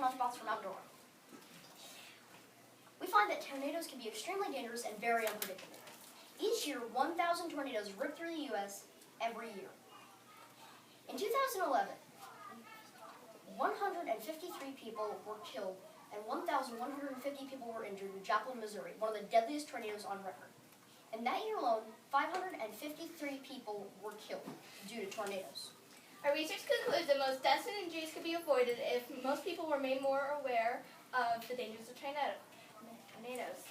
Lunchbox from Outdoor. We find that tornadoes can be extremely dangerous and very unpredictable. Each year, 1,000 tornadoes rip through the U.S. every year. In 2011, 153 people were killed and 1,150 people were injured in Joplin, Missouri, one of the deadliest tornadoes on record. In that year alone, 553 people were killed due to tornadoes. Our research concludes that most deaths and injuries could be avoided if most people were made more aware of the dangers of tornadoes.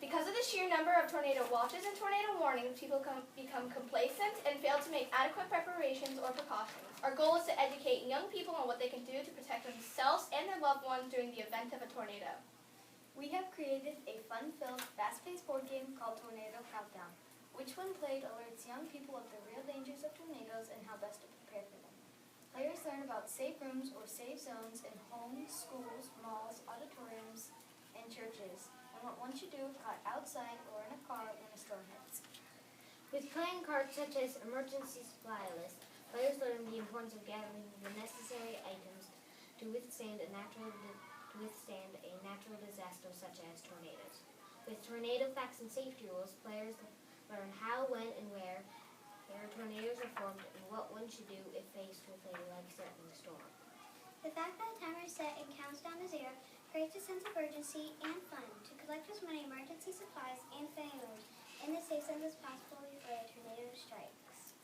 Because of the sheer number of tornado watches and tornado warnings, people become complacent and fail to make adequate preparations or precautions. Our goal is to educate young people on what they can do to protect themselves and their loved ones during the event of a tornado. We have created a fun-filled, fast-paced board game called Tornado Countdown, which when played alerts young people of the real dangers of tornadoes and how best to prepare for them. Players learn about safe rooms or safe zones in homes, schools, malls, auditoriums, and churches, and what one should do if caught outside or in a car when a storm hits. With playing cards such as emergency supply list, players learn the importance of gathering the necessary items to withstand a natural disaster such as tornadoes. With tornado facts and safety rules, players learn how, when, and where tornadoes are formed and what one should do if faced with a life-threatening storm. The fact that a timer is set and counts down to 0 creates a sense of urgency and fun to collect as many emergency supplies and family in the safe zones as possible before a tornado strikes.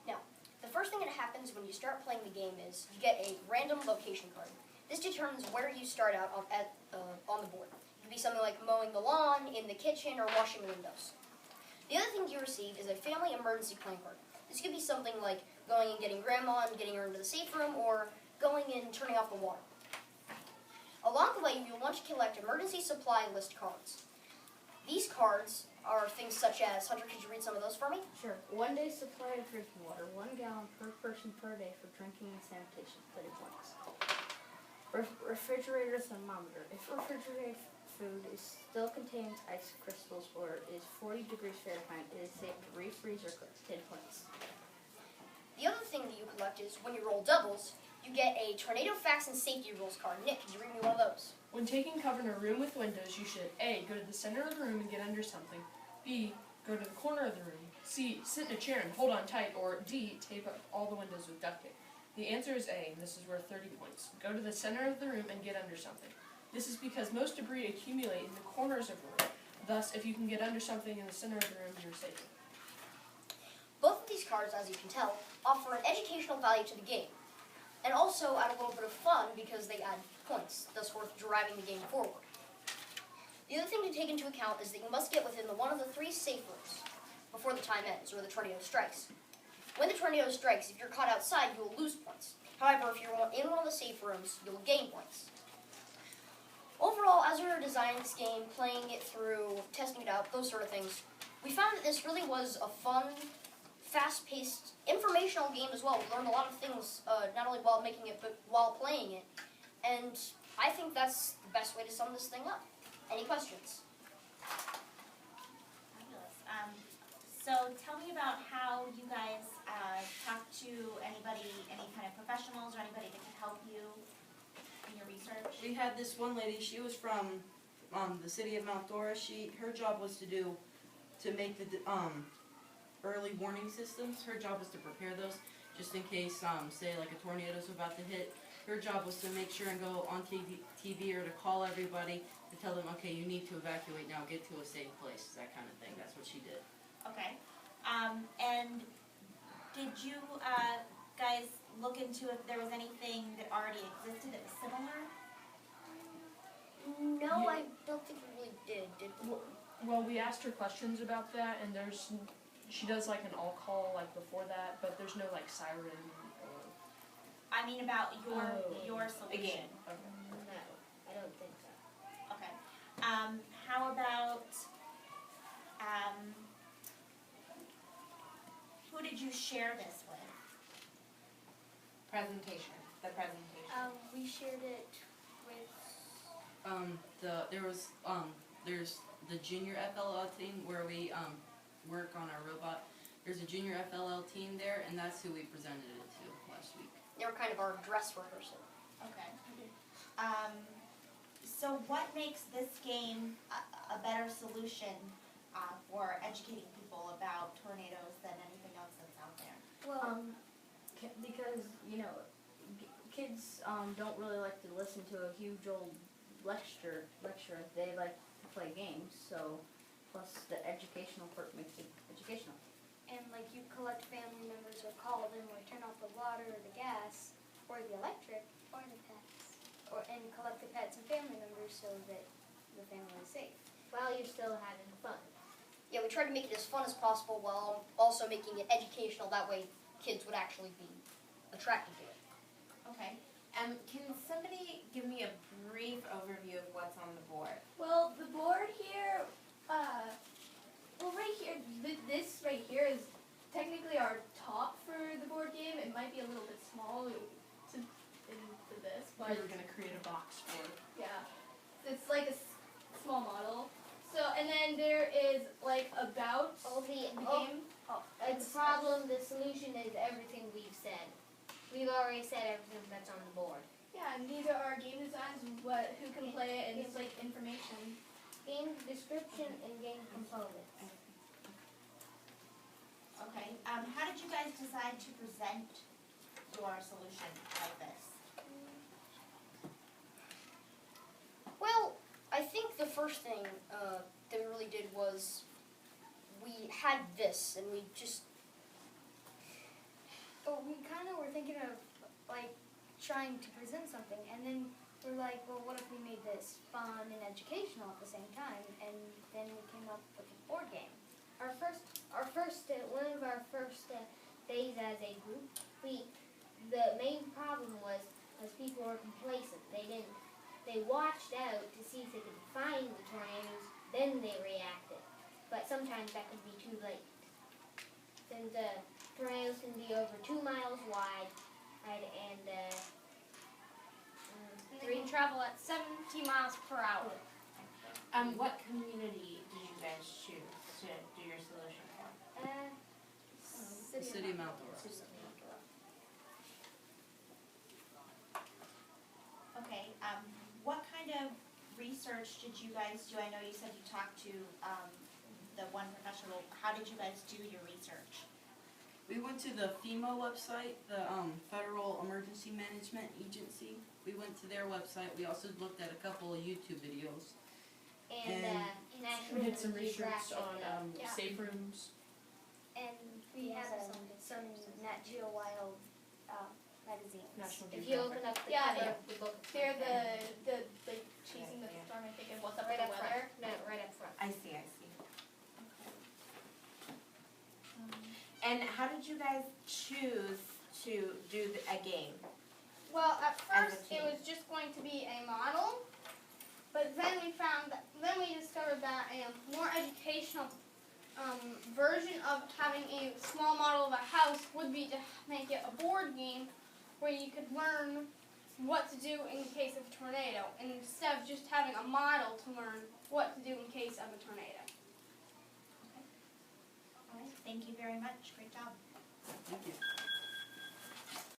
Now, the first thing that happens when you start playing the game is you get a random location card. This determines where you start out on the board. It could be something like mowing the lawn, in the kitchen, or washing the windows. The other thing you receive is a family emergency plan card. This could be something like going and getting grandma and getting her into the safe room, or going and turning off the water. Along the way, you'll want to collect emergency supply list cards. These cards are things such as, Hunter, could you read some of those for me? Sure. 1 day supply of drinking water, 1 gallon per person per day for drinking and sanitation, 30 points. Refrigerator thermometer. If refrigerated food is still contains ice crystals or is 40 degrees Fahrenheit, it is safe to refreeze or cook, 10 points. The other thing that you collect is, when you roll doubles, you get a tornado facts and safety rules card. Nick, could you read me one of those? When taking cover in a room with windows, you should A, go to the center of the room and get under something, B, go to the corner of the room, C, sit in a chair and hold on tight, or D, tape up all the windows with duct tape. The answer is A, and this is worth 30 points. Go to the center of the room and get under something. This is because most debris accumulate in the corners of the room. Thus, if you can get under something in the center of the room, you're safe. Both of these cards, as you can tell, offer an educational value to the game, and also add a little bit of fun because they add points, thus worth driving the game forward. The other thing to take into account is that you must get within one of the 3 safe rooms before the time ends or the tornado strikes. When the tornado strikes, if you're caught outside, you will lose points. However, if you're in one of the safe rooms, you'll gain points. Overall, as we were designing this game, playing it through, testing it out, those sort of things, we found that this really was a fun, fast-paced, informational game as well. We learned a lot of things, not only while making it, but while playing it. And I think that's the best way to sum this thing up. Any questions? Fabulous. So tell me about how you guys talk to anybody, any kind of professionals or anybody that can help you in your research. We had this one lady, she was from the city of Mount Dora. Her job was to make the early warning systems. Her job was to prepare those just in case, say like a tornado's about to hit. Her job was to make sure and go on TV or to call everybody to tell them, okay, you need to evacuate now, get to a safe place, that kind of thing. That's what she did. Okay. And did you guys look into if there was anything that already existed that was similar? No, I don't think we really did we? Well, we asked her questions about that, and she does like an all-call like before that, but there's no like siren or... I mean about your solution. Okay. No, I don't think so. Okay. How about, who did you share this with? The presentation. We shared it with... There's the junior FLL team where we work on our robot. There's a junior FLL team there, and that's who we presented it to last week. They were kind of our dress rehearsal. Okay. So what makes this game a better solution for educating people about tornadoes than anything else that's out there? Well, Because, you know, kids don't really like to listen to a huge old lecture. They like to play games, so plus the educational part makes it educational. and like you collect family members or call them or turn off the water or the gas or the electric Or the pets. and collect the pets and family members so that the family is safe. While you're still having fun. Yeah, we tried to make it as fun as possible while also making it educational. That way, kids would actually be attracted to it. Okay. Can somebody give me a brief overview of what's on the board? Well, the board here, right here, this right here is technically our top for the board game. It might be a little bit small to this, We but were gonna create a box for it. yeah, it's like a small model. So, and then there is like about All the game. the problem, the solution is everything we've said. We've already said everything that's on the board. Yeah, and these are our game designs, who can play it, and it's like information. Game description and game components. Okay. How did you guys decide to present your solution like this? Well, I think the first thing that we really did was we had this, and we just But we kind of were thinking of like trying to present something, and then we're like, well, what if we made this fun and educational at the same time? And then we came up with a board game. One of our first days as a group, the main problem was people were complacent. They watched out to see if they could find the tornadoes, then they reacted. But sometimes that could be too late. Since tornadoes can be over 2 miles wide, right, and They can travel at 70 miles per hour. What community did you guys choose to do your solution for? The city of Mount Dora. Okay. What kind of research did you guys do? I know you said you talked to the one professional. How did you guys do your research? We went to the FEMA website, the Federal Emergency Management Agency. We went to their website. We also looked at a couple of YouTube videos. and We National did some research Geographic, on Yeah. safe rooms. And we had some Nat Geo Wild magazines. National If you open up the Yeah, cover of the book, They're the like chasing the storm and thinking what's up with right the up weather. front. No, right up front. I see. And how did you guys choose to do a game? Well, at As a first it team. was just going to be a model, but then we discovered that a more educational version of having a small model of a house would be to make it a board game where you could learn what to do in case of a tornado, instead of just having a model to learn what to do in case of a tornado. All right. Thank you very much. Great job. Thank you.